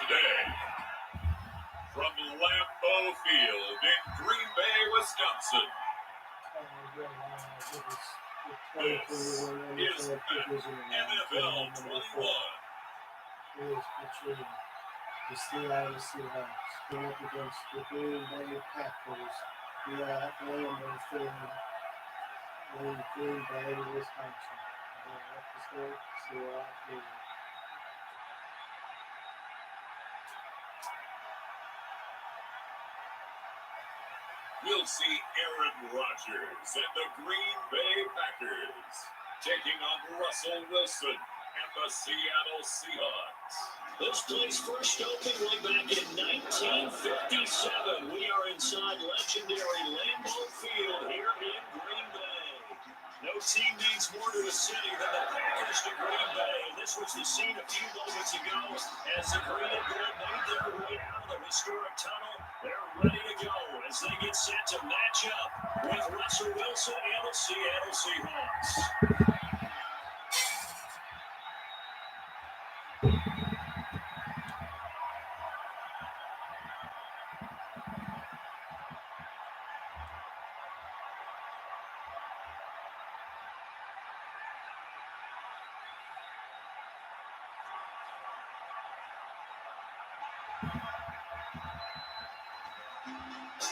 today. From Lambeau Field in Green Bay, Wisconsin. This is NFL 21. Is featuring the Seattle Seahawks going up against the Green Bay Packers. We are at Lambeau Field in Green Bay, Wisconsin. Let's go Seattle Field. We'll see Aaron Rodgers and the Green Bay Packers taking on Russell Wilson and the Seattle Seahawks. This place first opened way back in 1957. We are inside legendary Lambeau Field here in Green Bay. No team means more to the city than the Packers to Green Bay. This was the scene a few moments ago as the Green and Gold made their way out of the historic tunnel. They're ready to go as they get set to match up with Russell Wilson and the Seattle Seahawks.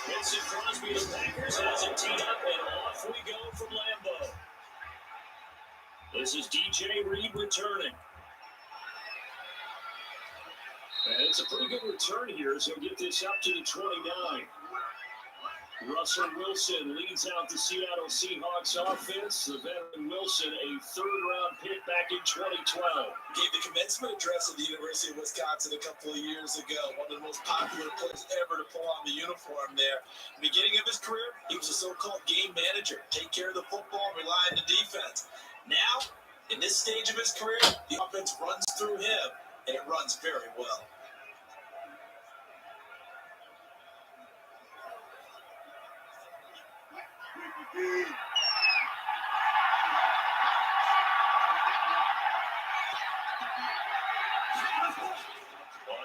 Vincent Crosby, the Packers, has it teed up, and off we go from Lambeau. This is DJ Reed returning. And it's a pretty good return here as he'll get this up to the 29. Russell Wilson leads out the Seattle Seahawks offense. The veteran Wilson, a third-round pick back in 2012. Gave the commencement address at the University of Wisconsin a couple of years ago. One of the most popular players ever to pull on the uniform there. Beginning of his career, he was a so-called game manager. Take care of the football and rely on the defense. Now, in this stage of his career, the offense runs through him, and it runs very well. On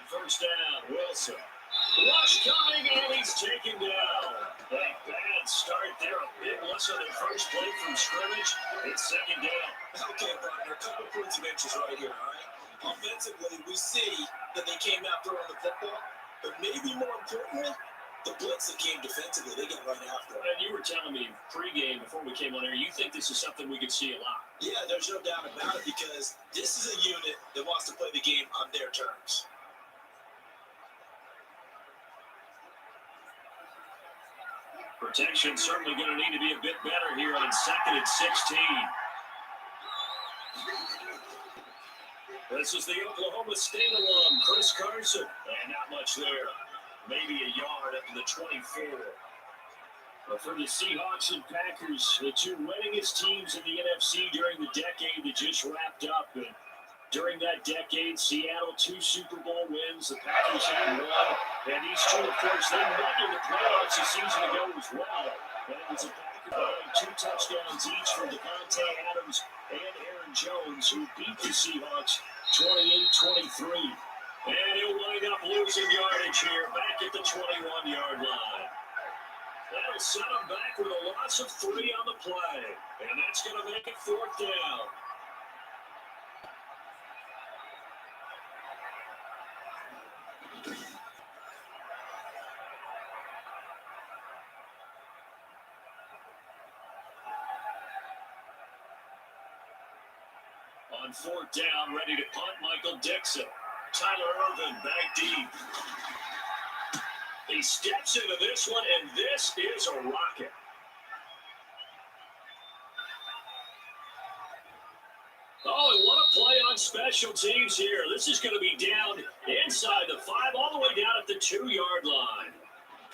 first down, Wilson. Rush coming, and he's taken down. A bad start there. A big loss on their first play from scrimmage. It's second down. Okay, partner, a couple points of interest right here, all right? Offensively, we see that they came out throwing the football, but maybe more importantly, the blitz that came defensively, they get right after it. And you were telling me pregame before we came on air, you think this is something we could see a lot? Yeah, there's no doubt about it because this is a unit that wants to play the game on their terms. Protection certainly going to need to be a bit better here on 2nd and 16. This is the Oklahoma State alum, Chris Carson. And not much there. Maybe a yard up to the 24. But for the Seahawks and Packers, the two winningest teams in the NFC during the decade that just wrapped up. And during that decade, Seattle 2 Super Bowl wins. The Packers had 1. And these two, of course, they met in the playoffs a season ago as well. And it was the Packers 2 touchdowns each from Devontae Adams and Aaron Jones, who beat the Seahawks 28-23. And he'll wind up losing yardage here, back at the 21-yard line. That'll set him back with a loss of 3 on the play. And that's going to make it 4th down. On 4th down, ready to punt, Michael Dixon. Tyler Irvin back deep. He steps into this one, and this is a rocket. Oh, and what a play on special teams here. This is going to be down inside the 5, all the way down at the 2-yard line.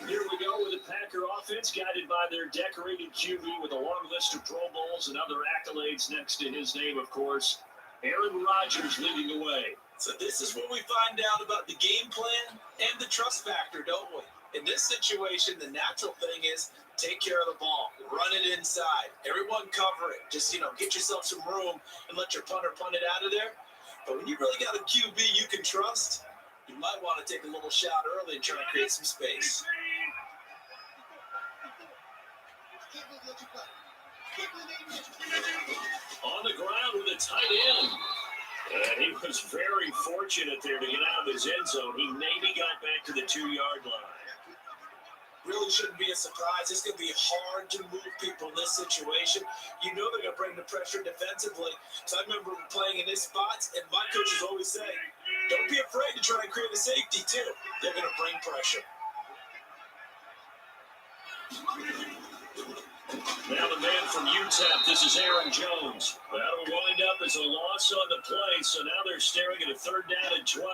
Here we go with the Packer offense, guided by their decorated QB with a long list of Pro Bowls and other accolades next to his name, of course. Aaron Rodgers leading the way. So this is what we find out about the game plan and the trust factor, don't we? In this situation, the natural thing is take care of the ball, run it inside, everyone cover it. Just, get yourself some room and let your punter punt it out of there. But when you really got a QB you can trust, You might want to take a little shot early and try to create some space. On the ground with a tight end. And he was very fortunate there to get out of his end zone. He maybe got back to the 2-yard line. Really shouldn't be a surprise. It's going to be hard to move people in this situation. You know they're going to bring the pressure defensively. So I remember playing in this spot, and my coaches always say, don't be afraid to try and create a safety, too. They're going to bring pressure. Now the man from UTEP, this is Aaron Jones. That'll wind up as a loss on the play, so now they're staring at a 3rd down and 12.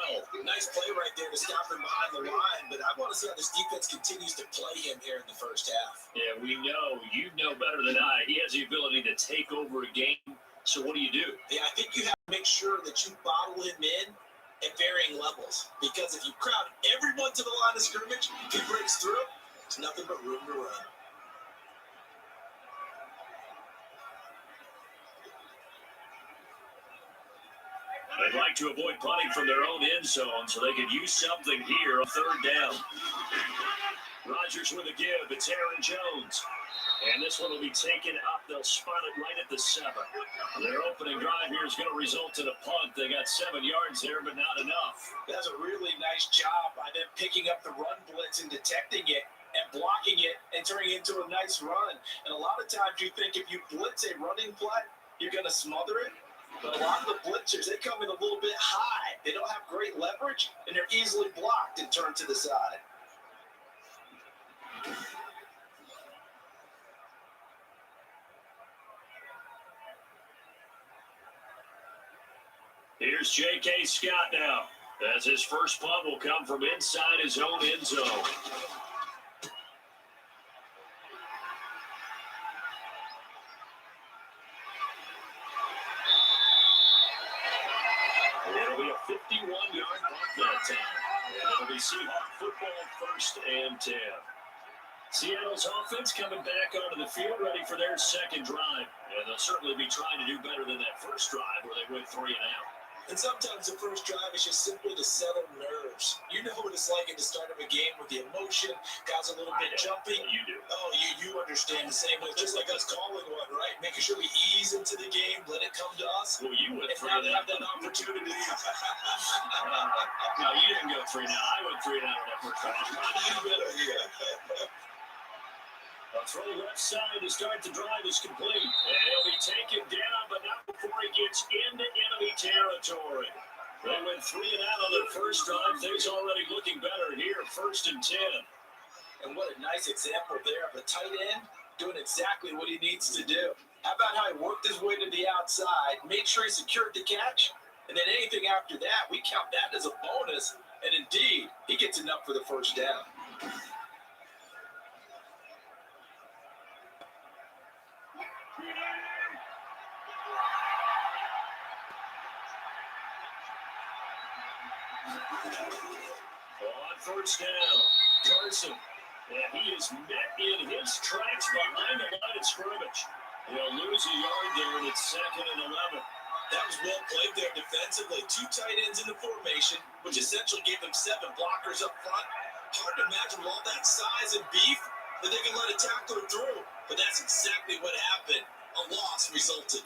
Nice play right there to stop him behind the line, but I want to see how this defense continues to play him here in the first half. Yeah, we know. You know better than I. He has the ability to take over a game, so what do? Yeah, I think you have to make sure that you bottle him in at varying levels, because if you crowd everyone to the line of scrimmage, if he breaks through, there's nothing but room to run. They'd like to avoid punting from their own end zone so they could use something here on 3rd down. Rodgers with a give. It's Aaron Jones. And this one will be taken up. They'll spot it right at the 7. Their opening drive here is going to result in a punt. They got 7 yards there, but not enough. That's a really nice job by them picking up the run blitz and detecting it and blocking it and turning it into a nice run. And a lot of times you think if you blitz a running play, you're going to smother it. But a lot of the blitzers, they come in a little bit high. They don't have great leverage, and they're easily blocked and turned to the side. Here's J.K. Scott now, as his first punt will come from inside his own end zone. It'll be a 51-yard punt that time. And it'll be Seahawks football 1st and 10. Seattle's offense coming back onto the field, ready for their second drive. And they'll certainly be trying to do better than that first drive where they went 3 and out. And sometimes the first drive is just simply to settle nerves. You know what it's like at the start of a game with the emotion, guys a little bit jumpy. You do. Oh, you understand the same way, just like us calling one, right? Making sure we ease into the game, let it come to us. Well, you went And 3 now and they out. have that opportunity. No, you didn't go 3 and out. I went 3 and out on that first drive. Trying to do better here. A throw left side to start the drive is complete. And he'll be taken down, but not before he gets into enemy territory. They went 3 and out on their first drive. Things already looking better here, 1st and 10. And what a nice example there of a tight end doing exactly what he needs to do. How about how he worked his way to the outside, made sure he secured the catch, and then anything after that, we count that as a bonus. And indeed, he gets enough for the first down. On 1st down, Carson. And he is met in his tracks behind the line of scrimmage. He'll lose a yard there, and it's 2nd and 11. That was well played there defensively. 2 tight ends in the formation, which essentially gave them 7 blockers up front. Hard to imagine with all that size and beef that they can let a tackler through. But that's exactly what happened. A loss resulted.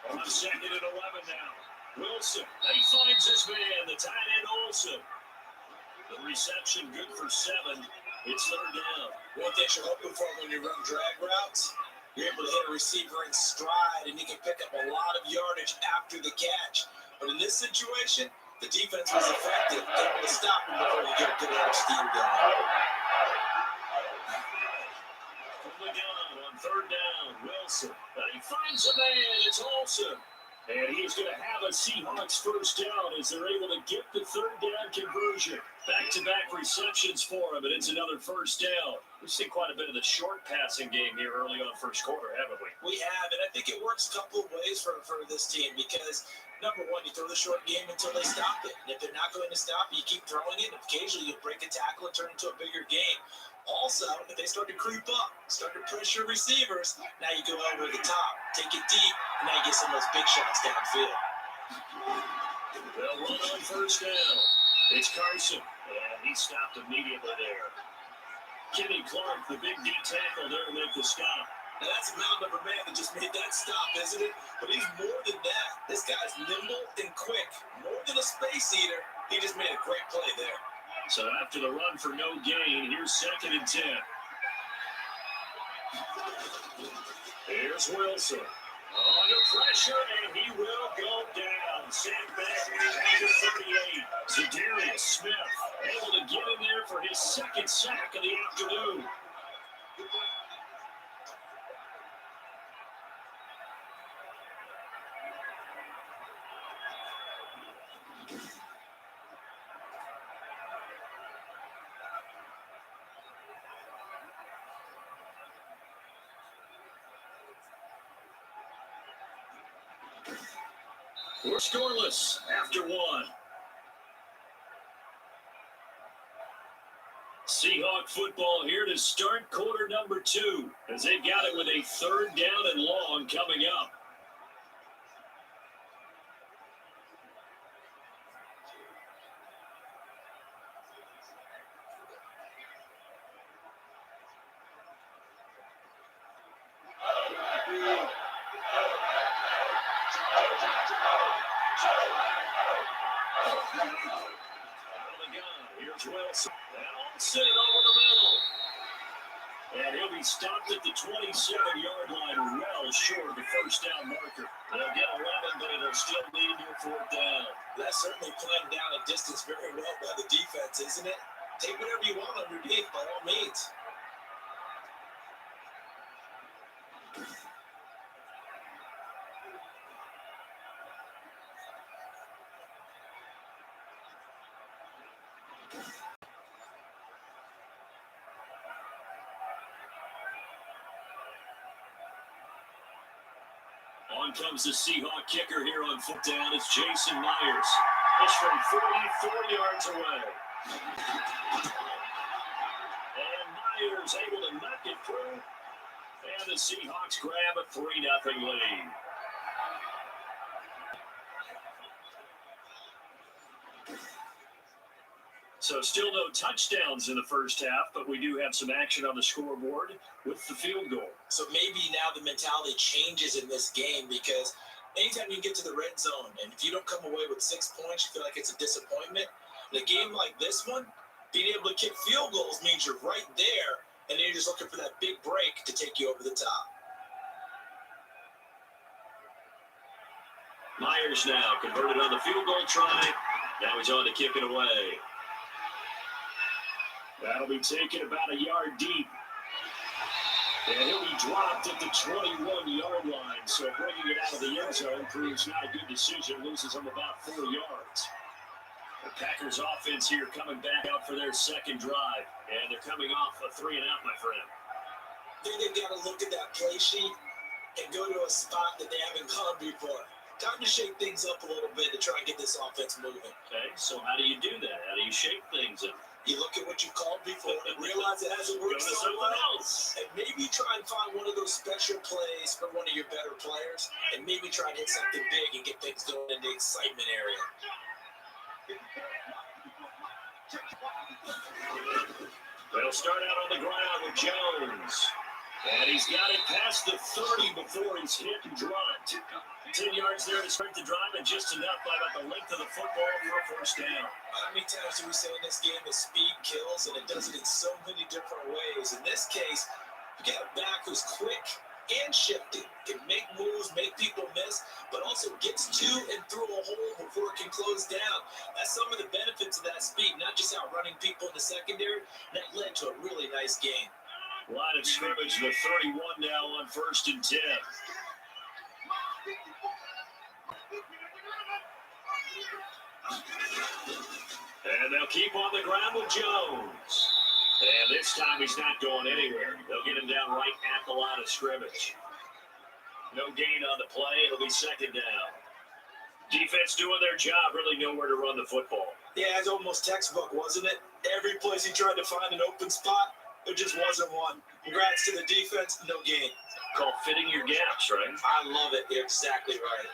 On 2nd and 11 now. Wilson, he finds his man, the tight end Olsen. The reception good for 7. It's 3rd down. One thing you're hoping for when you run drag routes, you're able to hit a receiver in stride, and you can pick up a lot of yardage after the catch. But in this situation, the defense was effective, able to stop him before you get a good air steam going. From the gun on 3rd down, Wilson. And he finds a man. It's Olsen. And he's going to have a Seahawks first down as they're able to get the third down conversion. Back-to-back receptions for him, and it's another first down. We've seen quite a bit of the short passing game here early on first quarter, haven't we? We have, and I think it works a couple of ways for this team because, number one, you throw the short game until they stop it. And if they're not going to stop it, you keep throwing it, and occasionally you'll break a tackle and turn it into a bigger game. Also, if they start to creep up, start to pressure receivers, now you go over the top, take it deep, and now you get some of those big shots downfield. They'll run on first down. It's Carson, and he stopped immediately there. Kenny Clark, the big D tackle there to make the stop. Now that's a mound number man that just made that stop, isn't it? But he's more than that. This guy's nimble and quick. More than a space eater. He just made a great play there. So after the run for no gain, here's 2nd and 10. Here's Wilson. Under pressure, and he will go down. Sent back at the 38. Zadarius Smith able to get in there for his second sack of the afternoon. We're scoreless after one. Seahawk football here to start quarter number 2 as they got it with a third down and long coming up. Here's Wilson. And sent over the middle. And he'll be stopped at the 27-yard line, well short of the first down marker. They'll get 11, but it'll still lead to a fourth down. That's certainly playing down a distance very well by the defense, isn't it? Take whatever you want underneath, by all means. On comes the Seahawk kicker here on foot down. It's Jason Myers. It's from 44 yards away. And Myers able to knock it through. And the Seahawks grab a 3-0 lead. So still no touchdowns in the first half, but we do have some action on the scoreboard with the field goal. So maybe now the mentality changes in this game because anytime you get to the red zone and if you don't come away with 6 points, you feel like it's a disappointment. In a game like this one, being able to kick field goals means you're right there and then you're just looking for that big break to take you over the top. Myers now converted on the field goal try. Now he's on to kick it away. That'll be taken about a yard deep. And he'll be dropped at the 21-yard line. So bringing it out of the end zone proves not a good decision. Loses him about 4 yards. The Packers offense here coming back out for their second drive. And they're coming off a 3-and-out, my friend. I think they've got to look at that play sheet and go to a spot that they haven't gone before. Time to shake things up a little bit to try and get this offense moving. Okay, so how do you do that? How do you shake things up? You look at what you called before and realize it hasn't worked so well. And maybe try and find one of those special plays for one of your better players. And maybe try and hit something big and get things going in the excitement area. They'll start out on the ground with Jones. And he's got it past the 30 before he's hit and dropped. 10 yards there to start the drive, and just enough by about the length of the football for a first down. How many times do we say in this game that speed kills, and it does it in so many different ways? In this case, you got a back who's quick and shifty, can make moves, make people miss, but also gets to and through a hole before it can close down. That's some of the benefits of that speed, not just outrunning people in the secondary. That led to a really nice game. Line of scrimmage to the 31 now on 1st and 10. And they'll keep on the ground with Jones. And this time he's not going anywhere. They'll get him down right at the line of scrimmage. No gain on the play. It'll be second down. Defense doing their job, really nowhere to run the football. Yeah, it's almost textbook, wasn't it? Every place he tried to find an open spot, there just wasn't one. Congrats to the defense, no gain. Called fitting your gaps, right? I love it. You're exactly right.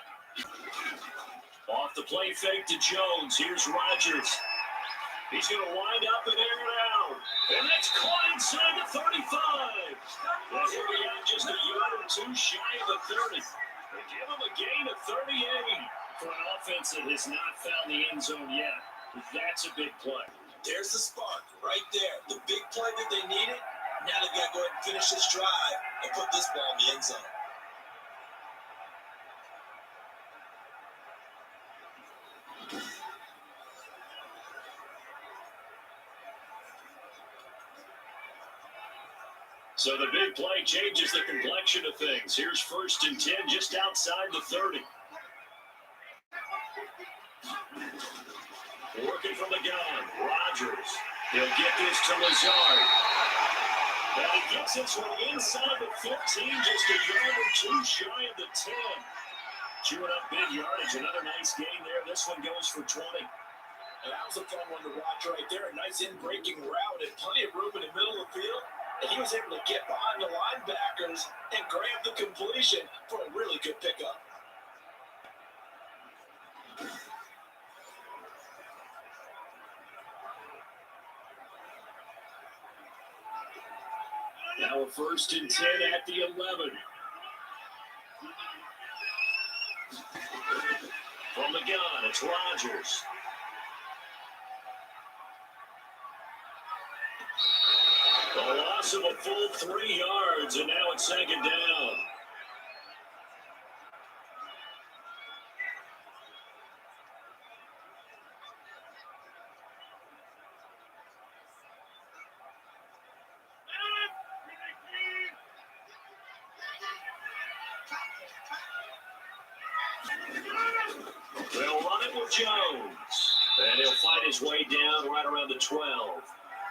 Off the play fake to Jones. Here's Rodgers. He's going to wind up and air it out. And that's caught inside the 35. And here we are, just a yard or two shy of the 30. They give him a gain of 38. For an offense that has not found the end zone yet, that's a big play. There's the spark right there. The big play that they needed. Now they've got to go ahead and finish this drive and put this ball in the end zone. So the big play changes the complexion of things. Here's 1st and 10 just outside the 30. Working from the gun, Rodgers. He'll get this to Lazard. And he gets this one inside the 15, just a yard or two shy of the 10. Chewing up big yardage, another nice gain there. This one goes for 20. And that was a fun one to watch right there. A nice in-breaking route and plenty of room in the middle of the field. And he was able to get behind the linebackers and grab the completion for a really good pickup. Now a 1st and 10 at the 11. From the gun, it's Rodgers. A loss of a full 3 yards, and now it's second down. They'll run it with Jones. And he'll fight his way down right around the 12.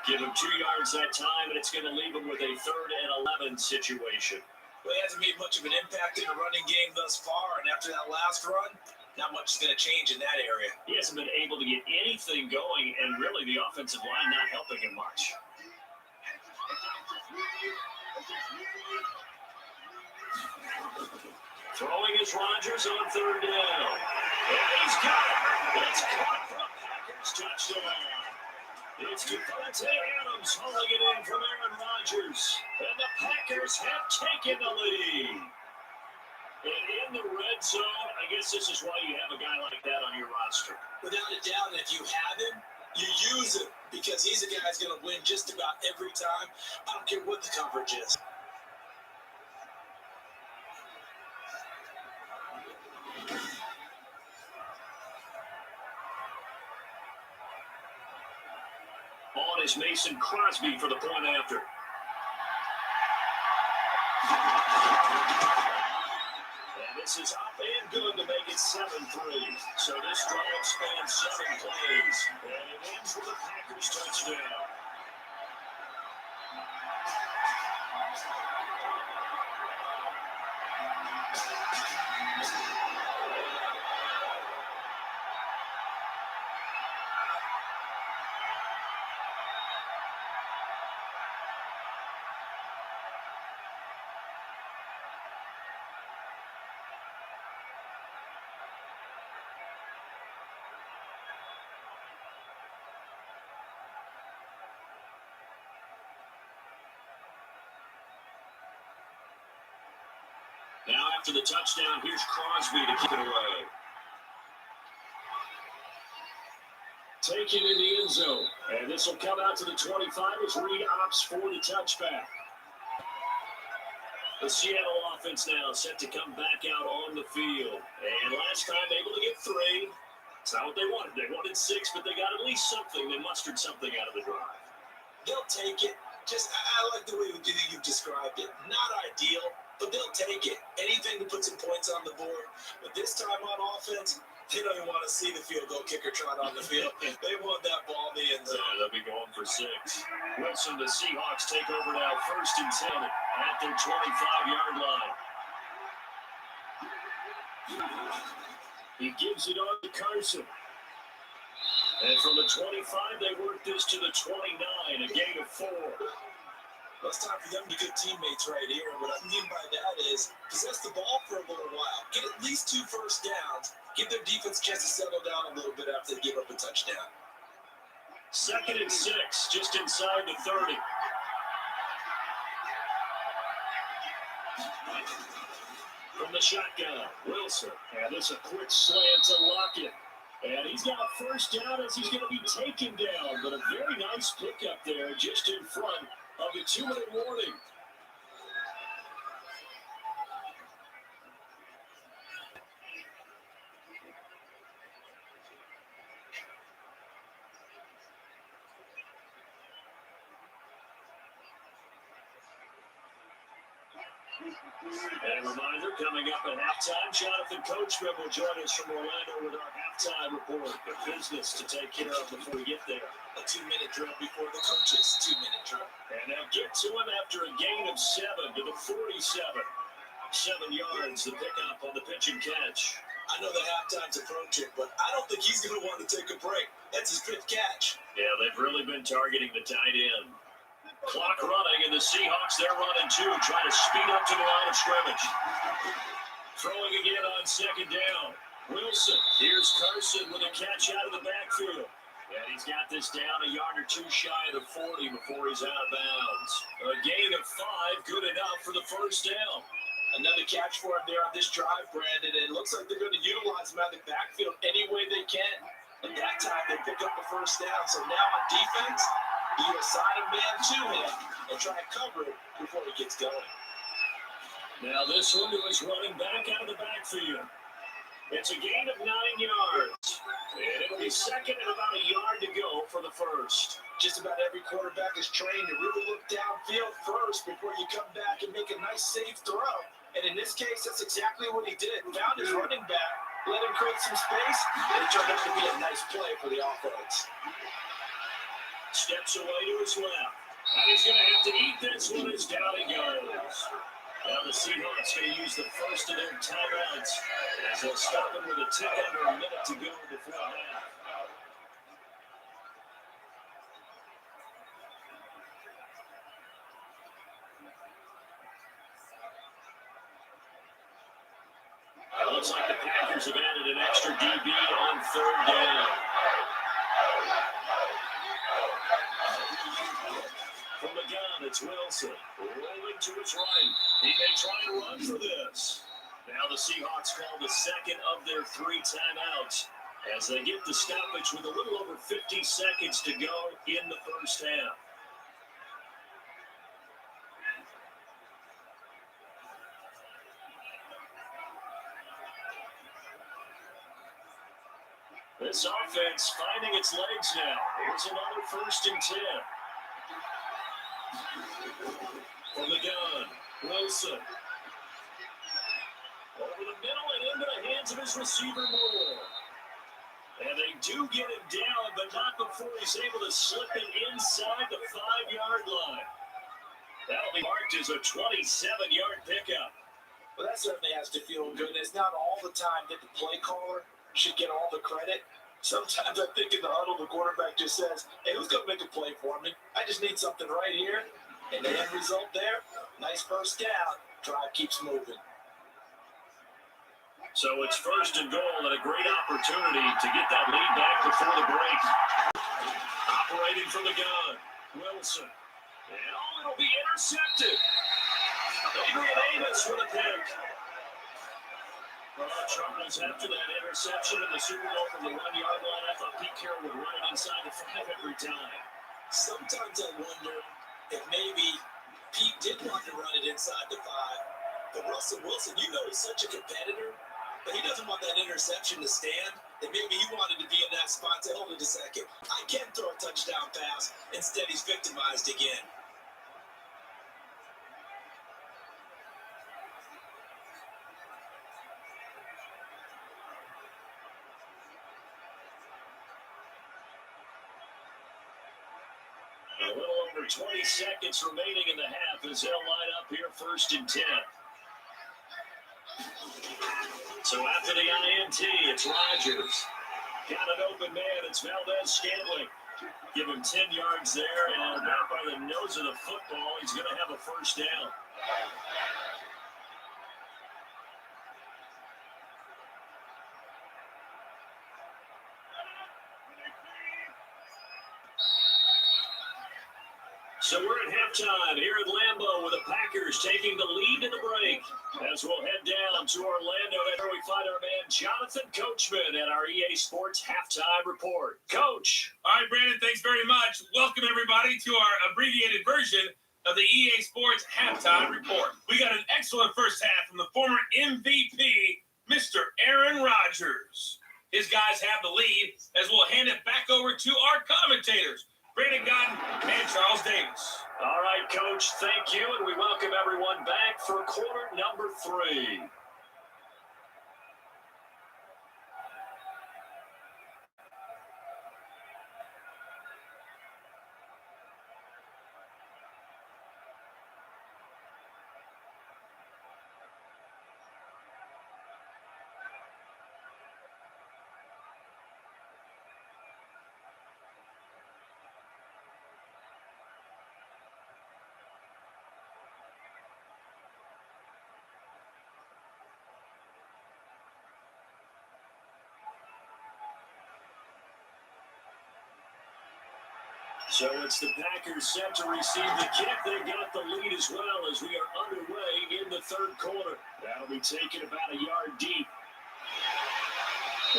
Give him 2 yards that time, and it's going to leave him with a 3rd and 11 situation. Well, he hasn't made much of an impact in the running game thus far, and after that last run, not much is going to change in that area. He hasn't been able to get anything going, and really the offensive line not helping him much. Throwing is Rodgers on 3rd down. And he's got it. It's caught for a Packers touchdown. It's Devontae Adams hauling it in from Aaron Rodgers. And the Packers have taken the lead. And in the red zone, I guess this is why you have a guy like that on your roster. Without a doubt, and if you have him, you use him. Because he's a guy who's going to win just about every time. I don't care what the coverage is. On is Mason Crosby for the point after. And this is up and good to make it 7-3. So this drive spans 7 plays. And it ends with a Packers touchdown. Now after the touchdown, here's Crosby to kick it away. Taken in the end zone. And this will come out to the 25 as Reed opts for the touchback. The Seattle offense now set to come back out on the field. And last time able to get 3. It's not what they wanted. They wanted 6, but they got at least something. They mustered something out of the drive. They'll take it. I like the way you described it. Not ideal, but they'll take it. Anything to put some points on the board. But this time on offense, they don't even want to see the field goal kicker trot on the field. They want that ball in the end zone. Yeah, they'll be going for 6. Wilson, the Seahawks take over now, 1st and 10 at their 25-yard line. He gives it on to Carson. And from the 25, they work this to the 29, a gain of 4. Well, it's time for them to be good teammates right here. What I mean by that is possess the ball for a little while. Get at least 2 first downs. Give their defense a chance to settle down a little bit after they give up a touchdown. 2nd and 6, just inside the 30. From the shotgun, Wilson. And this a quick slant to Lockett. And he's got a first down as he's going to be taken down. But a very nice pickup there just in front of the 2-minute warning. And a reminder, coming up at halftime, Jonathan Coachman will join us from Orlando with our halftime report. The business to take care of before we get there. A 2-minute drill before the coaches. 2-minute drill. And now get to him after a gain of 7 to the 47. 7 yards, the pickup on the pitch and catch. I know the halftime's approaching, but I don't think he's going to want to take a break. That's his 5th catch. Yeah, they've really been targeting the tight end. Clock running, and the Seahawks, they're running too, trying to speed up to the line of scrimmage. Throwing again on 2nd down. Wilson, here's Carson with a catch out of the backfield. And he's got this down a yard or 2 shy of the 40 before he's out of bounds. A gain of 5, good enough for the first down. Another catch for him there on this drive, Brandon. And it looks like they're going to utilize him out of the backfield any way they can. At that time, they pick up the first down. So now on defense, you assign a man to him and try to cover it before he gets going. Now this one is running back out of the backfield. It's a gain of 9 yards. And it'll be 2nd and about a yard to go for the first. Just about every quarterback is trained to really look downfield first before you come back and make a nice safe throw. And in this case, that's exactly what he did. Found his running back, let him create some space, and it turned out to be a nice play for the offense. Steps away to his left. And he's going to have to eat this one as down he goes. Now the Seahawks going to use the first of their timeouts as they'll stop him with a tick under a minute to go before half. It looks like the Packers have added an extra DB on 3rd down. From the gun, it's Wilson. Rolling to his right. He may try to run for this. Now the Seahawks call the 2nd of their 3 timeouts as they get the stoppage with a little over 50 seconds to go in the first half. This offense finding its legs now. Here's another 1st and 10. From the gun, Wilson. Over the middle and into the hands of his receiver, Moore. And they do get him down, but not before he's able to slip it inside the 5-yard line. That'll be marked as a 27-yard pickup. Well, that certainly has to feel good. It's not all the time that the play caller should get all the credit. Sometimes I think in the huddle, the quarterback just says, hey, who's going to make a play for me? I just need something right here. And the end result there, nice first down. Drive keeps moving. So it's 1st and goal and a great opportunity to get that lead back before the break. Operating from the gun, Wilson. And it'll be intercepted. Adrian Amos with a pick. Charles, after that interception in the Super Bowl from the 1-yard line, I thought Pete Carroll would run it inside the 5 every time. Sometimes I wonder if maybe Pete did want to run it inside the 5. But Russell Wilson, you know, he's such a competitor, but he doesn't want that interception to stand. And maybe he wanted to be in that spot to hold it a second. I can throw a touchdown pass. Instead, he's victimized again. A little over 20 seconds remaining in the half as they'll line up here 1st and 10. So after the INT, it's Rodgers. Got an open man. It's Valdez-Scantling. Give him 10 yards there, and about by the nose of the football, he's going to have a first down. So we're at halftime here at Lambeau with the Packers taking the lead in the break. As we'll head down to Orlando, that's where we find our man Jonathan Coachman at our EA Sports Halftime Report. Coach. All right, Brandon, thanks very much. Welcome, everybody, to our abbreviated version of the EA Sports Halftime Report. We got an excellent first half from the former MVP, Mr. Aaron Rodgers. His guys have the lead as we'll hand it back over to our commentators, Brandon Godden and Charles Davis. All right, Coach, thank you, and we welcome everyone back for quarter number 3. So it's the Packers set to receive the kick. They got the lead as well as we are underway in the third quarter. That'll be taken about a yard deep.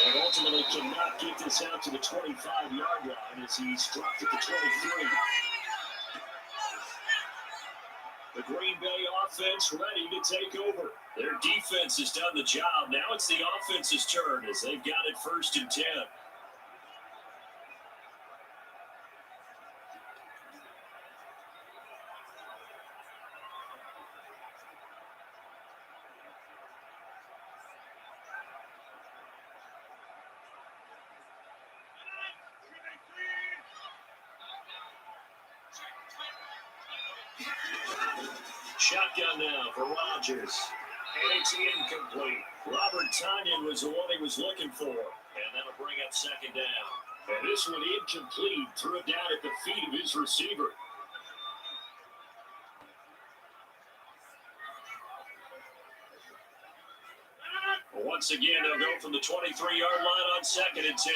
And ultimately cannot get this out to the 25-yard line as he's dropped at the 23. The Green Bay offense ready to take over. Their defense has done the job. Now it's the offense's turn as they've got it 1st and 10. Shotgun now for Rodgers. And it's incomplete. Robert Tonyan was the one he was looking for. And that'll bring up 2nd down. And this one incomplete. Threw it down at the feet of his receiver. Once again, they'll go from the 23-yard line on 2nd and 10.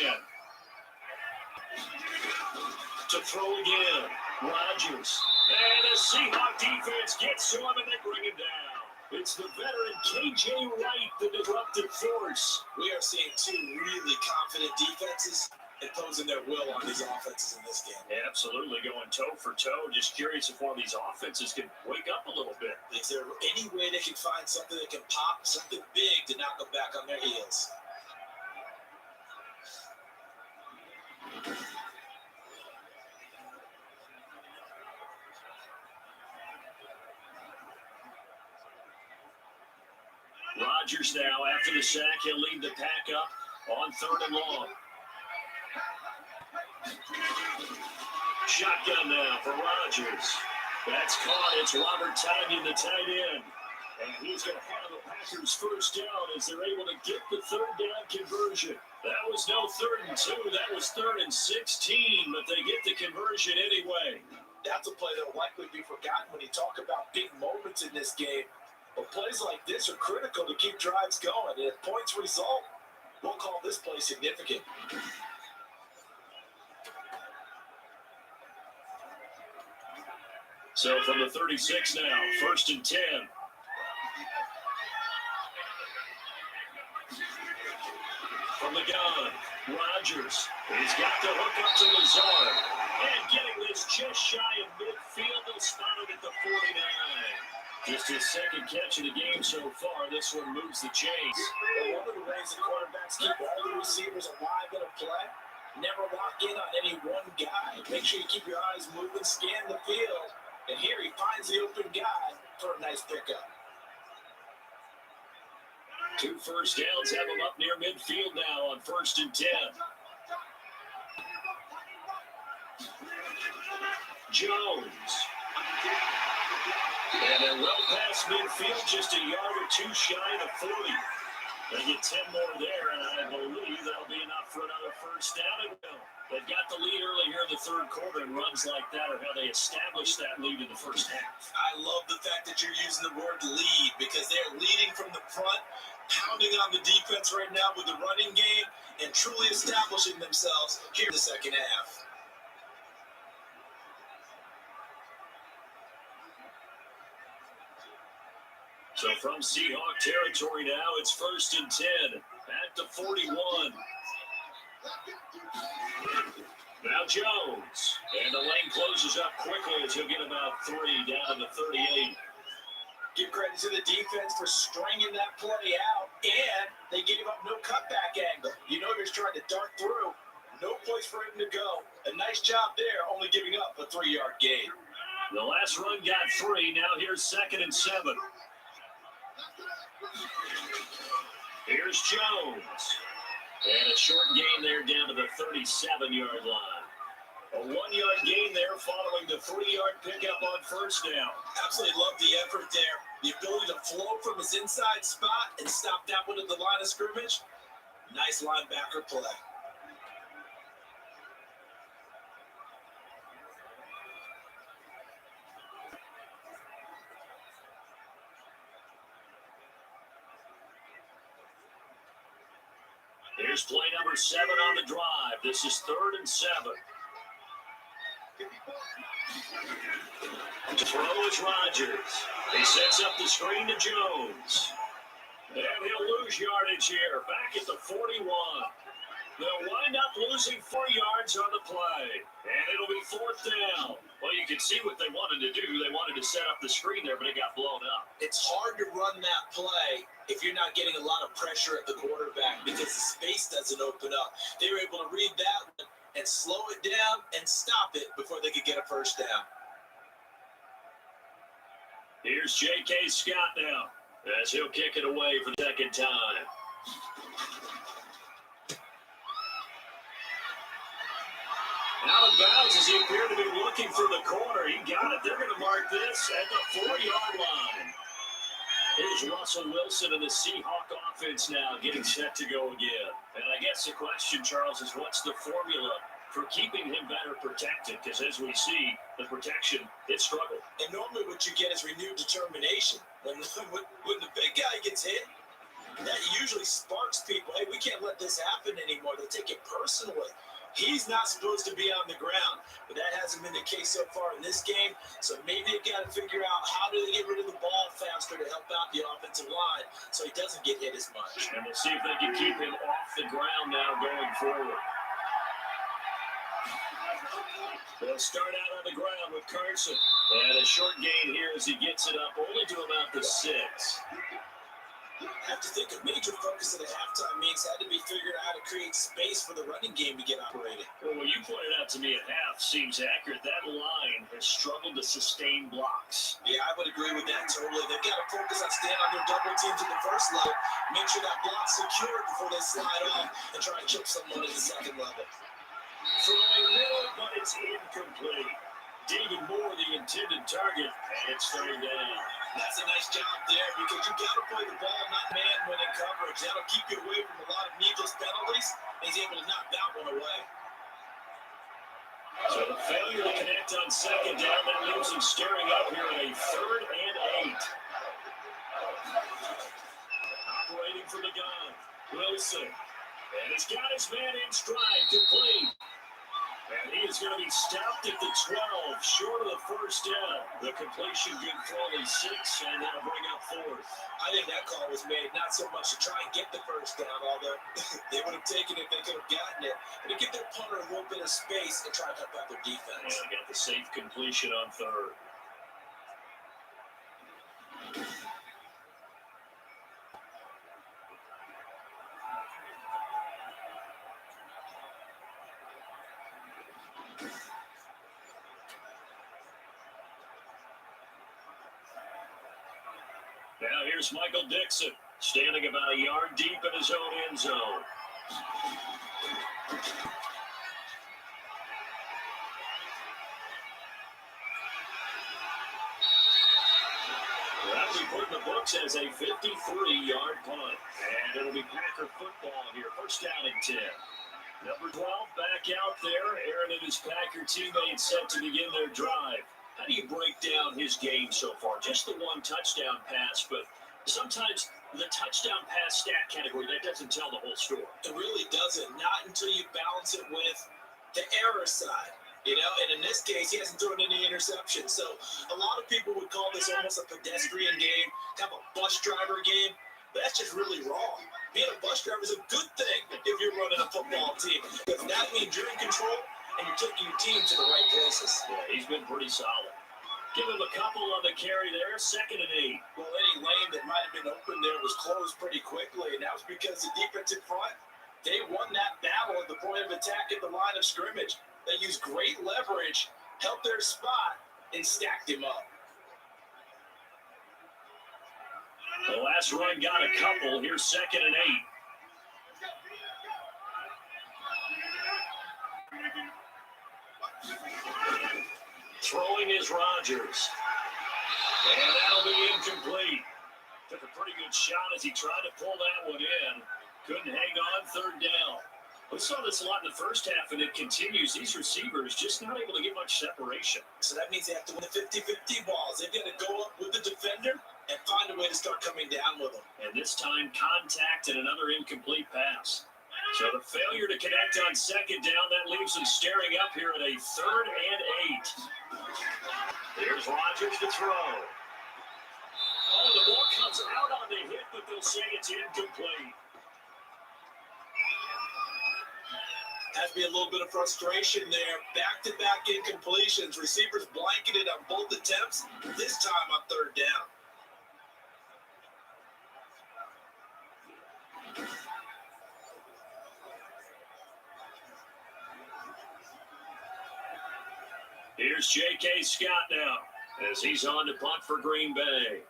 To throw again. Rodgers. And the Seahawks defense gets to him and they bring him down. It's the veteran K.J. Wright, the disruptive force. We are seeing 2 really confident defenses imposing their will on these offenses in this game. Absolutely, going toe for toe. Just curious if one of these offenses can wake up a little bit. Is there any way they can find something that can pop, something big to knock them back on their heels? Rodgers now, after the sack, he'll lead the pack up on 3rd and long. Shotgun now for Rodgers. That's caught. It's Robert Tonyan, the tight end. And he's going to have the Packers first down as they're able to get the 3rd down conversion. That was no 3rd and 2. That was 3rd and 16, but they get the conversion anyway. That's a play that will likely be forgotten when you talk about big moments in this game. But plays like this are critical to keep drives going. And if points result, we'll call this play significant. So from the 36 now, 1st and 10. From the gun, Rodgers. He's got the hook up to Lazard. And getting this just shy of midfield, they'll spot it at the 49. Just his 2nd catch of the game so far. This one moves the chains. Well, one of the ways the quarterbacks keep all the receivers alive in a play, never lock in on any one guy. Make sure you keep your eyes moving, scan the field. And here he finds the open guy for a nice pickup. 2 first downs have him up near midfield now on 1st and 10. Jones. And they're well past midfield, just a yard or two shy of 40. They get 10 more there, and I believe that'll be enough for another first down. They got the lead early here in the third quarter, and runs like that are how they established that lead in the first half. I love the fact that you're using the word lead because they're leading from the front, pounding on the defense right now with the running game, and truly establishing themselves here in the second half. So from Seahawk territory now, it's 1st and 10 at the 41. Now Jones, and the lane closes up quickly as he'll get about 3 down to the 38. Give credit to the defense for stringing that play out, and they gave up no cutback angle. You know, they're trying to dart through. No place for him to go. A nice job there, only giving up a 3-yard gain. The last run got 3. Now here's 2nd and 7. Here's Jones. And a short gain there down to the 37-yard line. A 1-yard gain there following the 3-yard pickup on first down. Absolutely love the effort there. The ability to flow from his inside spot and stop that one at the line of scrimmage. Nice linebacker play. Here's play number 7 on the drive. This is 3rd and 7. To throw is Rodgers. He sets up the screen to Jones. And he'll lose yardage here. Back at the 41. They'll wind up losing 4 yards on the play. And it'll be 4th down. Well, you can see what they wanted to do. They wanted to set up the screen there, but it got blown up. It's hard to run that play if you're not getting a lot of pressure at the quarterback because the space doesn't open up. They were able to read that one and slow it down and stop it before they could get a first down. Here's J.K. Scott now as he'll kick it away for the second time. Out of bounds as he appeared to be looking for the corner. He got it. They're going to mark this at the 4-yard line. Here's Russell Wilson and the Seahawk offense now getting set to go again. And I guess the question, Charles, is what's the formula for keeping him better protected? Because as we see, the protection, it struggled. And normally what you get is renewed determination. When the big guy gets hit, that usually sparks people. Hey, we can't let this happen anymore. They take it personally. He's not supposed to be on the ground, but that hasn't been the case so far in this game. So maybe they've got to figure out how do they get rid of the ball faster to help out the offensive line so he doesn't get hit as much. And we'll see if they can keep him off the ground now going forward. They'll start out on the ground with Carson. And a short gain here as he gets it up only to about the 6. I have to think a major focus at the halftime means had to be figuring out how to create space for the running game to get operated. Well, what you pointed out to me at half seems accurate. That line has struggled to sustain blocks. Yeah, I would agree with that totally. They've got to focus on staying on their double teams at the first level, make sure that block's secured before they slide off and try and chip someone at the second level. Throwing middle, but it's incomplete. David Moore, the intended target, and it's third down. That's a nice job there because you got to play the ball, not man when in coverage. That'll keep you away from a lot of needless penalties. He's able to knock that one away. So the failure to connect on second down, that leaves him staring up here at a 3rd and 8. Operating from the gun, Wilson. And he's got his man in stride, complete. And he is going to be stopped at the 12, short of the first down. The completion good for only 6, and that'll bring up 4th. I think that call was made not so much to try and get the first down, although they would have taken it if they could have gotten it, but to give their punter a little bit of space and try to help out their defense. And got the safe completion on 3rd. Now here's Michael Dixon, standing about a yard deep in his own end zone. be put in the books as a 53-yard punt. And it'll be Packer football here. First down and 10. Number 12 back out there. Aaron and his Packer teammates set to begin their drive. How do you break down his game so far? Just the one touchdown pass, but sometimes the touchdown pass stat category, that doesn't tell the whole story. It really doesn't. Not until you balance it with the error side. And in this case, he hasn't thrown any interceptions. So a lot of people would call this almost a pedestrian game, kind of a bus driver game. But that's just really wrong. Being a bus driver is a good thing if you're running a football team. Because that means you're in control and you're taking your team to the right places. Yeah, he's been pretty solid. Give him a couple on the carry there, 2nd and 8. Well, any lane that might have been open there was closed pretty quickly, and that was because the defense in front, they won that battle at the point of attack at the line of scrimmage. They used great leverage, helped their spot, and stacked him up. The last run got a couple. Here's 2nd and 8. Throwing is Rodgers. And that'll be incomplete. Took a pretty good shot as he tried to pull that one in. Couldn't hang on, 3rd down. We saw this a lot in the first half, and it continues. These receivers just not able to get much separation. So that means they have to win the 50-50 balls. They've got to go up with the defender and find a way to start coming down with them. And this time, contact and another incomplete pass. So the failure to connect on 2nd down, that leaves them staring up here at a 3rd and 8. Here's Rodgers to throw. Oh, the ball comes out on the hit, but they'll say it's incomplete. Has to be a little bit of frustration there. Back-to-back incompletions. Receivers blanketed on both attempts, this time on 3rd down. Here's J.K. Scott now as he's on to punt for Green Bay.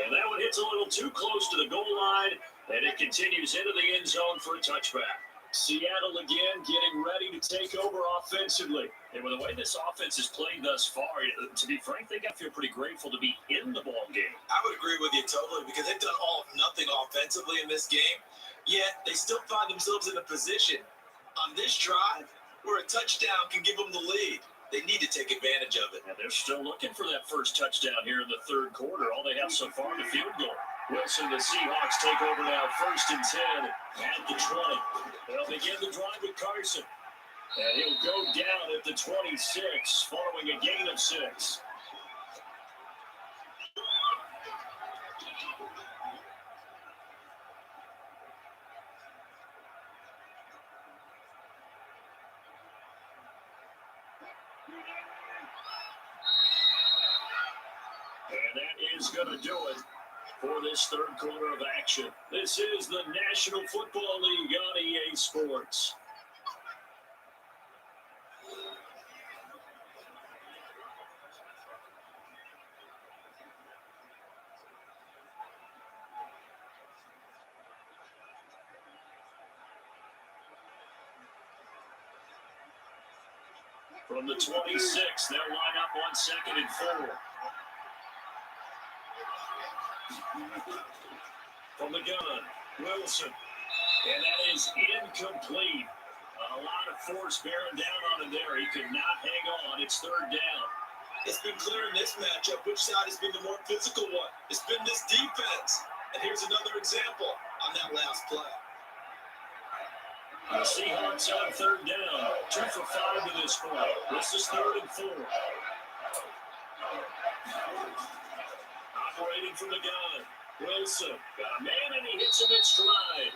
And that one hits a little too close to the goal line, and it continues into the end zone for a touchback. Seattle again getting ready to take over offensively. And with the way this offense has played thus far, to be frank, they got to feel pretty grateful to be in the ball game. I would agree with you totally because they've done all of nothing offensively in this game, yet they still find themselves in a position on this drive where a touchdown can give them the lead. They need to take advantage of it. And they're still looking for that first touchdown here in the 3rd quarter. All they have so far in the field goal. Wilson, the Seahawks take over now, 1st and 10 at the 20. They'll begin the drive with Carson. And he'll go down at the 26 following a gain of 6. And that is going to do it for this 3rd quarter of action. This is the National Football League on EA Sports. From the 26, they'll line up on 2nd and 4. From the gun, Wilson. And that is incomplete. A lot of force bearing down on him there. He could not hang on. It's 3rd down. It's been clear in this matchup which side has been the more physical one. It's been this defense. And here's another example on that last play. The Seahawks on 3rd down. 2 for 5 to this point. This is 3rd and 4. Operating from the gun. Wilson got a man and he hits him in stride.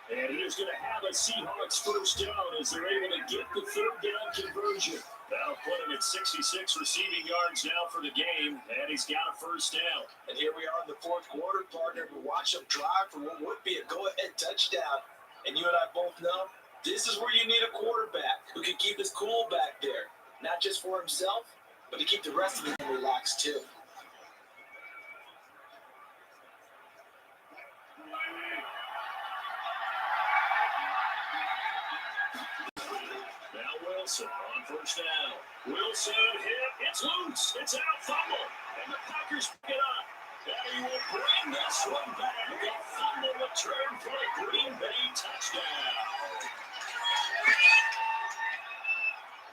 And he is going to have a Seahawks first down as they're able to get the 3rd down conversion. That'll put him at 66 receiving yards now for the game, and he's got a first down. And here we are in the 4th quarter, partner. We watch him drive for what would be a go-ahead touchdown. And you and I both know this is where you need a quarterback who can keep his cool back there. Not just for himself, but to keep the rest of them relaxed too. Wilson on first down. Wilson hit. It's loose. It's out. Fumble. And the Packers pick it up. And he will bring this one back. A fumble return for a Green Bay touchdown.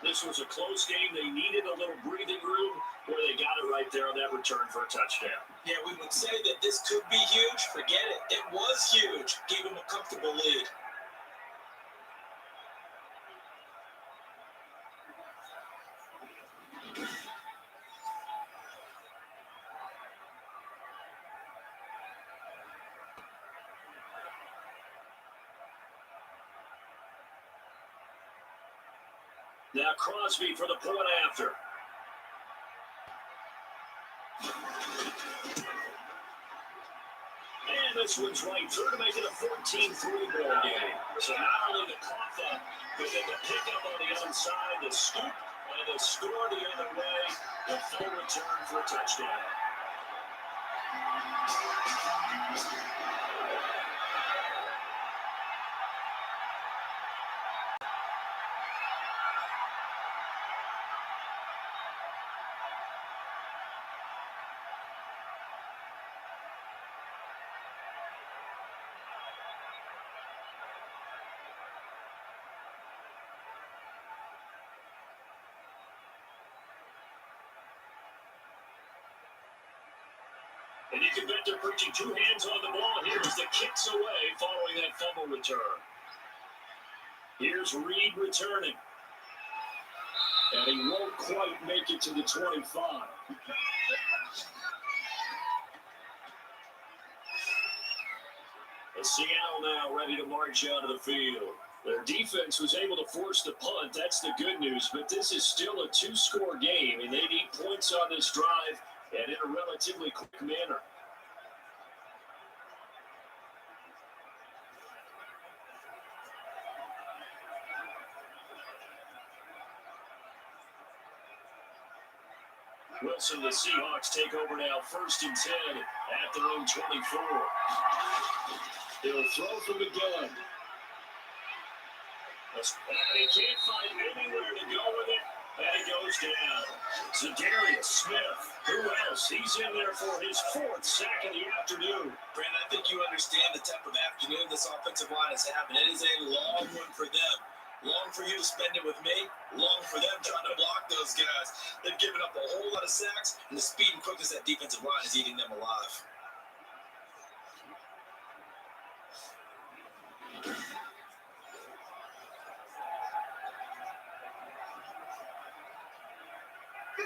This was a close game. They needed a little breathing room where they got it right there on that return for a touchdown. Yeah, we would say that this could be huge. Forget it. It was huge. Gave him a comfortable lead. Now Crosby for the point after. And this one's right through to make it a 14-3 ball game. So not only the cough up, but then the pickup on the other side, the scoop, and the score the other way, the full return for a touchdown. And you can bet they're putting two hands on the ball here as the kick's away following that fumble return. Here's Reed returning. And he won't quite make it to the 25. And Seattle now ready to march onto the field. Their defense was able to force the punt. That's the good news. But this is still a two-score game, and they need points on this drive and in a relatively quick manner. Wilson, the Seahawks take over now, 1st and 10 at their own 24. They'll throw from the gun. And he can't find anywhere to go with it. And it goes down. Zadarius Smith. Who else? He's in there for his 4th sack of the afternoon. Brandon, I think you understand the type of afternoon this offensive line is having. It is a long one for them. Long for you to spend it with me. Long for them trying to block those guys. They've given up a whole lot of sacks, and the speed and quickness of that defensive line is eating them alive.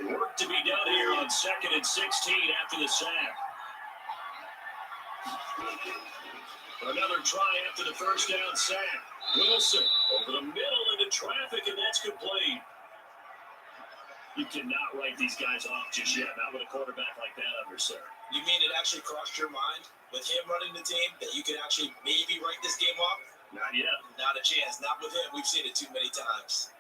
Work to be done here on 2nd and 16 after the sack. Another try after the first down sack. Wilson over the middle into traffic, and that's complete. You cannot write these guys off just yet, not with a quarterback like that under center. You mean it actually crossed your mind with him running the team that you could actually maybe write this game off? Not yet. Not a chance. Not with him. We've seen it too many times.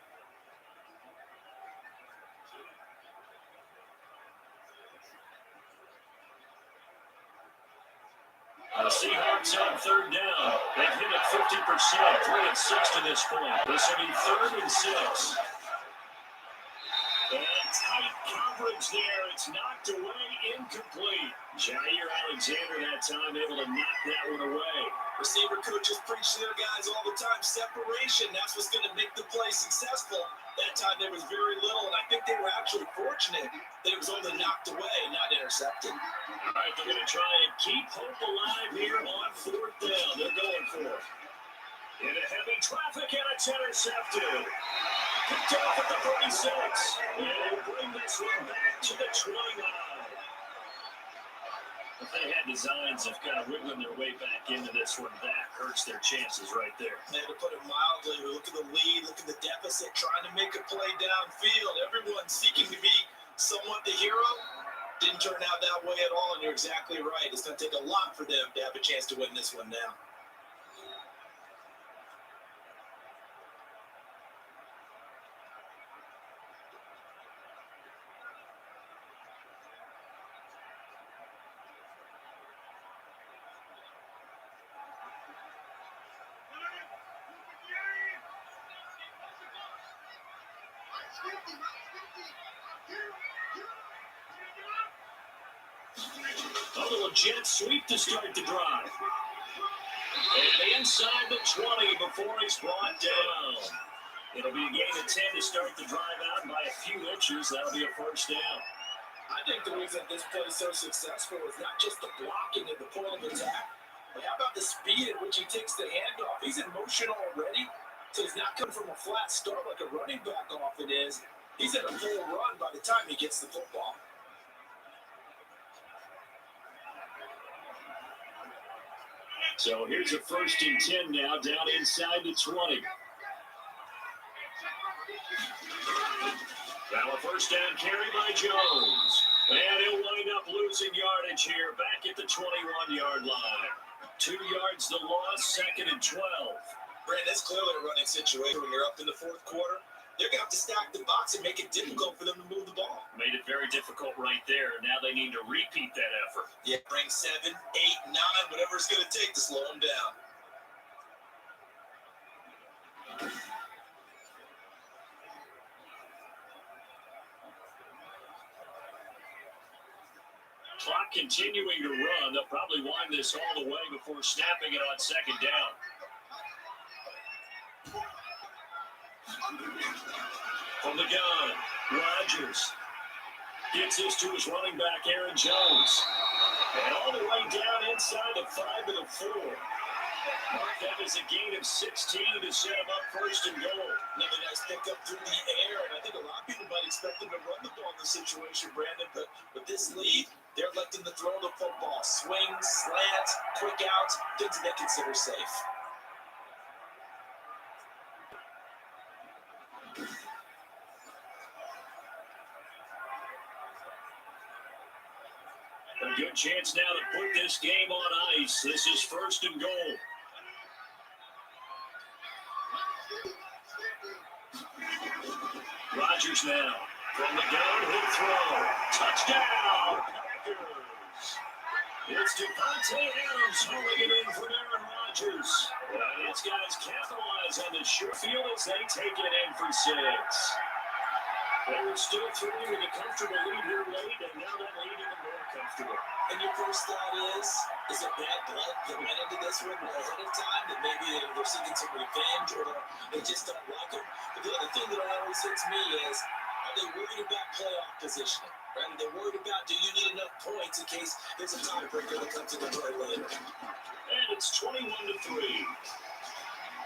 The Seahawks on 3rd down. They've hit it 50%, 3 and 6 to this point. This will be 3rd and 6. And tight coverage there. It's knocked away, incomplete. Jair Alexander that time able to knock that one away. Receiver coaches preach to their guys all the time. Separation, that's what's going to make the play successful. That time there was very little, and I think they were actually fortunate that it was only knocked away and not intercepted. All right, they're going to try and keep hope alive here on 4th down. They're going for it. Into heavy traffic, and it's intercepted. Picked off at the 36. And they'll bring this one back to the 29. If they had designs of kind of wiggling their way back into this one, that hurts their chances right there. Man, to put it mildly, look at the lead, look at the deficit, trying to make a play downfield. Everyone seeking to be somewhat the hero. Didn't turn out that way at all, and you're exactly right. It's going to take a lot for them to have a chance to win this one now. A little jet sweep to start the drive. And inside the 20 before it's brought down. It'll be a gain of 10 to start the drive out by a few inches. That'll be a first down. I think the reason this play is so successful is not just the blocking at the point of attack, but how about the speed at which he takes the handoff? He's in motion already, so he's not coming from a flat start like a running back often is. He's in a full run by the time he gets the football. So here's a 1st and 10 now, down inside the 20. Now a first down carry by Jones. And he'll wind up losing yardage here, back at the 21-yard line. 2 yards the loss, 2nd and 12. Brandon, that's clearly a running situation when you're up in the 4th quarter. They're going to have to stack the box and make it difficult for them to move the ball. Made it very difficult right there. Now they need to repeat that effort. Yeah, bring 7, 8, 9, whatever it's going to take to slow them down. Clock continuing to run. They'll probably wind this all the way before snapping it on 2nd down. From the gun, Rodgers gets this to his running back, Aaron Jones. And all the way down inside the 5 to the 4. Mark that as a gain of 16 to set him up 1st and goal. Another nice pickup through the air, and I think a lot of people might expect him to run the ball in this situation, Brandon, but with this lead, they're electing to throw the football. Swings, slants, quick outs, things that they consider safe. A good chance now to put this game on ice. This is 1st and goal. Rodgers now. From the gun, he'll throw. Touchdown, Packers. It's Devontae Adams hauling it in for Aaron Rodgers. And these guys capitalize on the short field as they take it in for 6. They were still throwing with a comfortable lead here late, and now that lead even more comfortable. And your first thought is it bad blood that went into this one ahead of time, that maybe they're seeking some revenge or they just don't like him? But the other thing that always hits me is, are they worried about playoff positioning? Right? Are they worried about, do you need enough points in case there's a tiebreaker that comes into play later? And it's 21-3.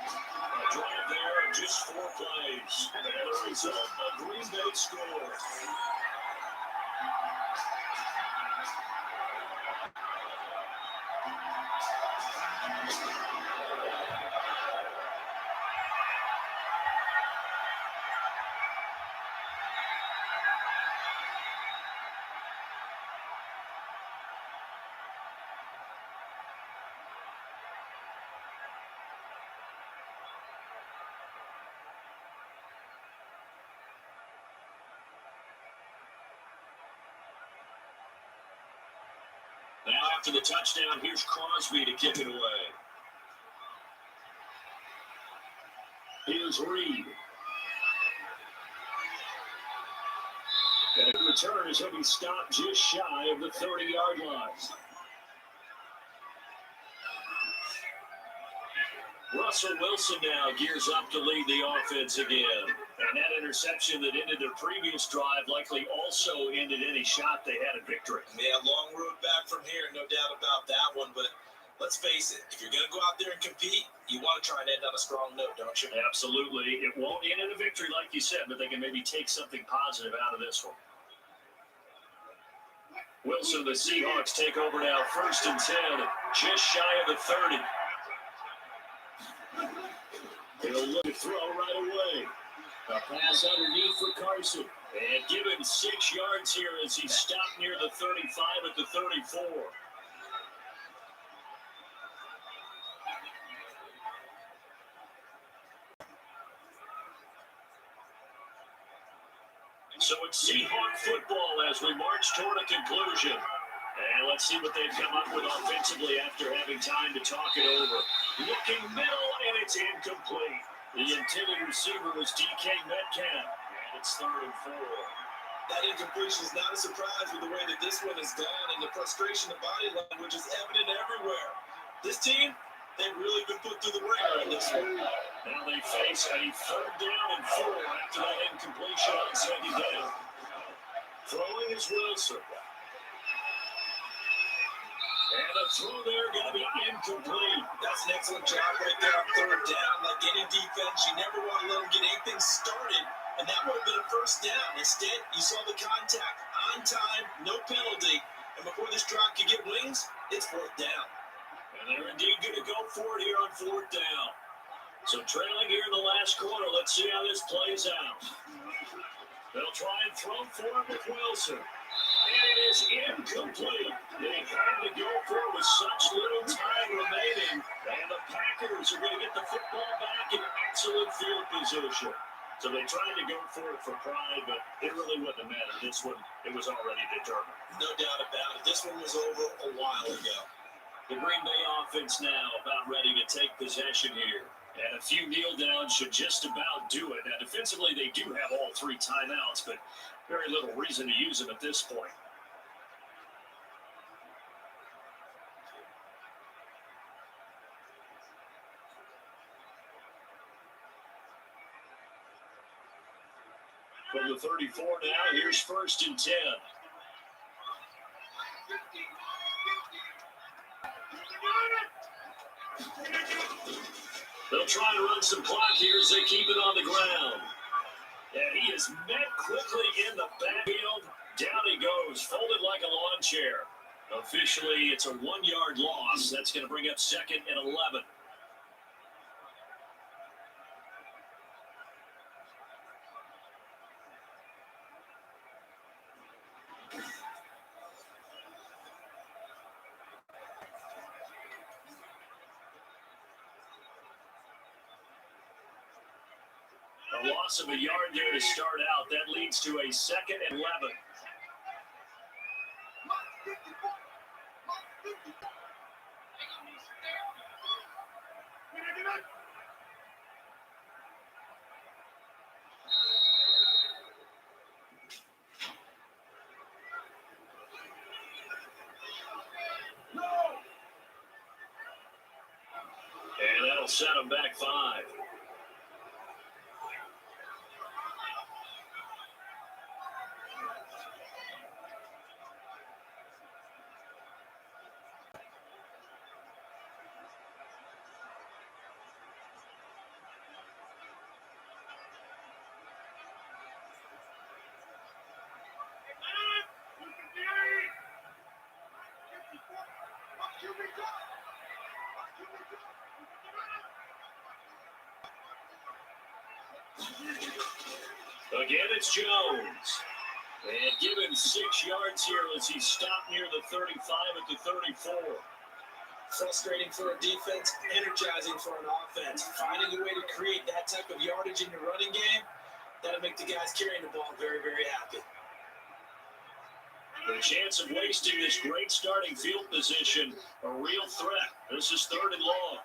A drive there in just 4 plays. And the result, a Green Bay score. Now after the touchdown, here's Crosby to kick it away. Here's Reed. And the return is he'll be stopped just shy of the 30-yard line. Russell Wilson now gears up to lead the offense again. And that interception that ended their previous drive likely also ended any shot they had at victory. Yeah, long road back from here, no doubt about that one. But let's face it, if you're going to go out there and compete, you want to try and end on a strong note, don't you? Absolutely. It won't end in a victory like you said, but they can maybe take something positive out of this one. Wilson, the Seahawks take over now, 1st and 10, just shy of the 30. He'll look to throw right away. A pass underneath for Carson. And give him 6 yards here as he stopped near the 35 at the 34. So it's Seahawk football as we march toward a conclusion. And let's see what they've come up with offensively after having time to talk it over. Looking middle, and it's incomplete. The intended receiver was DK Metcalf. And it's 3rd and 4. That incompletion is not a surprise with the way that this one is gone, and the frustration of body language is evident everywhere. This team, they've really been put through the ringer on this one. Now they face a 3rd down and 4 after that incompletion on 2nd down. Throwing is Wilson. And a throw there going to be incomplete. That's an excellent job right there on 3rd down. Like any defense, you never want to let them get anything started, and that would have been a 1st down. Instead, you saw the contact on time, no penalty, and before this drive could get wings, it's 4th down. And they're indeed going to go for it here on 4th down. So trailing here in the last quarter, let's see how this plays out. They'll try and throw for it with Wilson. And it is incomplete. They had to go for it with such little time remaining. And the Packers are going to get the football back in excellent field position. So they tried to go for it for pride, but it really wouldn't have mattered. This one, it was already determined. No doubt about it. This one was over a while ago. The Green Bay offense now about ready to take possession here. And a few kneel downs should just about do it. Now, defensively, they do have all 3 timeouts, but very little reason to use them at this point. From the 34 now, here's 1st and 10. They'll try and run some clock here as they keep it on the ground. And he is met quickly in the backfield. Down he goes, folded like a lawn chair. Officially, it's a 1-yard loss. That's going to bring up 2nd and 11. A loss of a yard there to start out. That leads to a 2nd and 11. And that'll set them back 5. Again, it's Jones. And given 6 yards here as he stopped near the 35 at the 34. Frustrating for a defense, energizing for an offense. Finding a way to create that type of yardage in your running game, that'll make the guys carrying the ball very, very happy. The chance of wasting this great starting field position, a real threat. This is 3rd and long.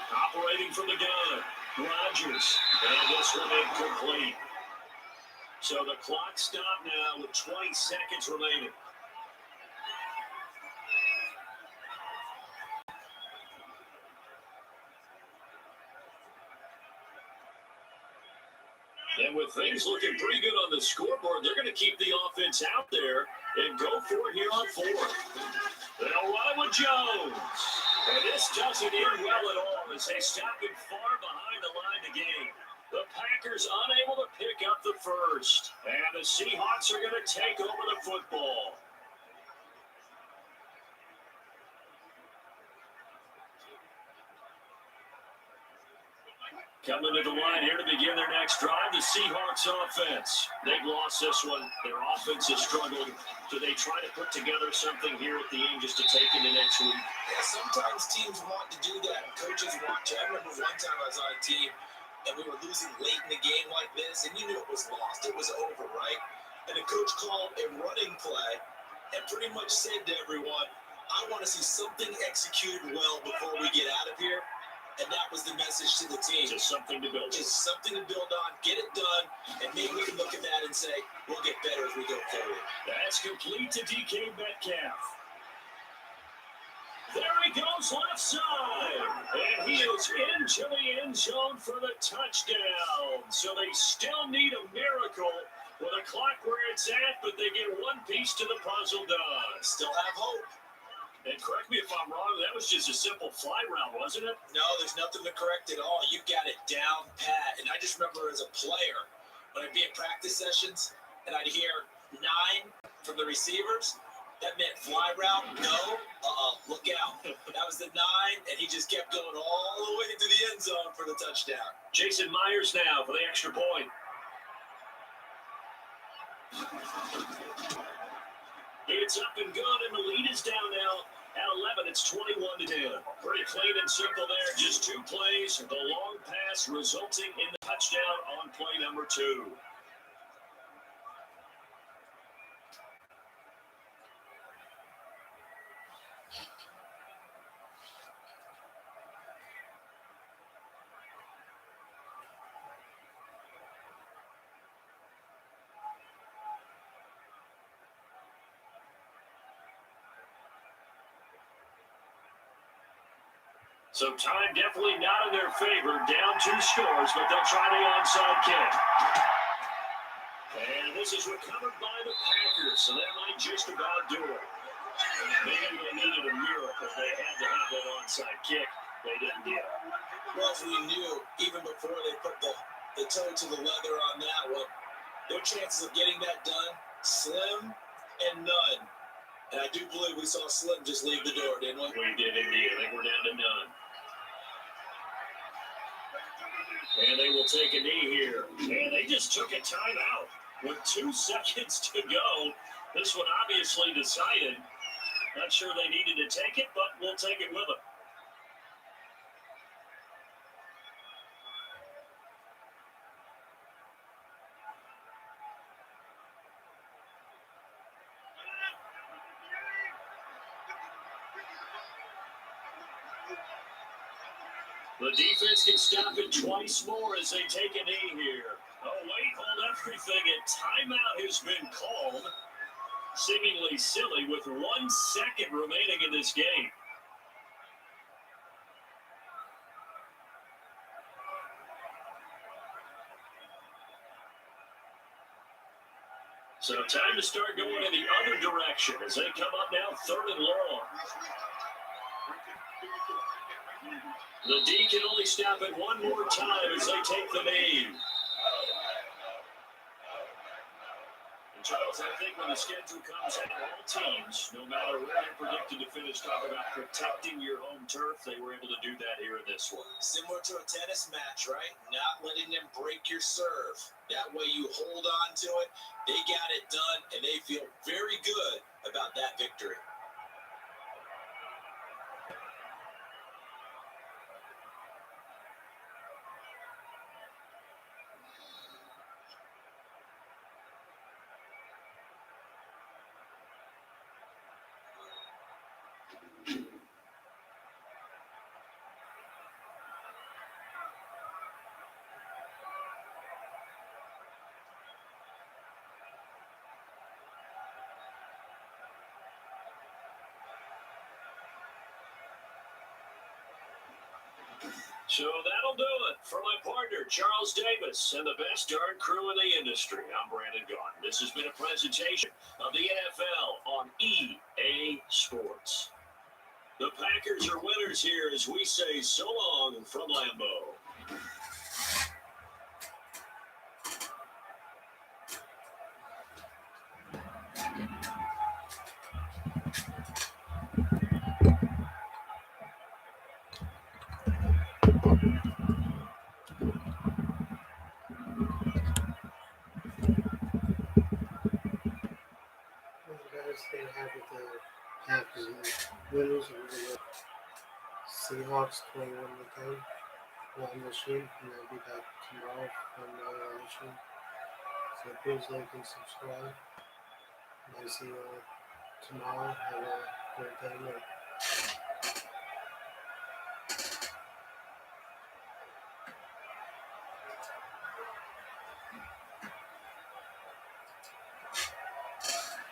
Operating from the gun, Rodgers. And this one incomplete. So the clock stopped now with 20 seconds remaining. And with things looking pretty good on the scoreboard, they're going to keep the offense out there and go for it here on 4th. They'll run with Jones. And this doesn't end well at all as they stop it far behind the line of game. The Packers unable to pick up the first. And the Seahawks are going to take over the football. Coming to the line here to begin their next drive, the Seahawks offense. They've lost this one. Their offense has struggled. So they try to put together something here at the end just to take into next week. Yeah, sometimes teams want to do that, and coaches want to. I remember one time I was on a team, and we were losing late in the game like this, and you knew it was lost. It was over, right? And the coach called a running play and pretty much said to everyone, I want to see something executed well before we get out of here. And that was the message to the team. Just something to build. Just something to build on, get it done, and maybe we can look at that and say, we'll get better as we go forward. That's complete to DK Metcalf. There he goes left side. And he is into the end zone for the touchdown. So they still need a miracle with a clock where it's at, but they get one piece to the puzzle done. Still have hope. And correct me if I'm wrong, that was just a simple fly route, wasn't it? No, there's nothing to correct at all. You got it down pat. And I just remember as a player, when I'd be in practice sessions and I'd hear 9 from the receivers, that meant fly route, no, look out. That was the 9, and he just kept going all the way to the end zone for the touchdown. Jason Myers now for the extra point. It's up and good, and the lead is down now. At 11, it's 21-10. Pretty clean and simple there. Just 2 plays. The long pass resulting in the touchdown on play number 2. So time definitely not in their favor. Down 2 scores, but they'll try the onside kick. And this is recovered by the Packers, so that might just about do it. Maybe they needed a miracle. They had to have that onside kick. They didn't get it. Well, as we knew, even before they put the toe to the leather on that one, their chances of getting that done, slim and none. And I do believe we saw Slim just leave the door, didn't we? We did indeed. I think we're down to none. And they will take a knee here. And they just took a timeout with 2 seconds to go. This one obviously decided. Not sure they needed to take it, but we'll take it with them. The defense can stop it twice more as they take a knee here. Oh, wait, hold everything. A timeout has been called. Seemingly silly with 1 second remaining in this game. So time to start going in the other direction as they come up now 3rd and long. The D can only stop it 1 more time as they take the knee. And Charles, I think when the schedule comes at all teams, no matter where they're predicted to finish, talk about protecting your home turf, they were able to do that here in this one. Similar to a tennis match, right? Not letting them break your serve. That way you hold on to it. They got it done, and they feel very good about that victory. So that'll do it for my partner, Charles Davis, and the best darn crew in the industry. I'm Brandon Gaughan. This has been a presentation of the NFL on EA Sports. The Packers are winners here as we say so long from Lambeau. Stay happy with the Packers winners and the Seahawks 21-10 live machine, and I'll be back tomorrow for another live machine. So please like and subscribe. And I see you all tomorrow. Have a great day.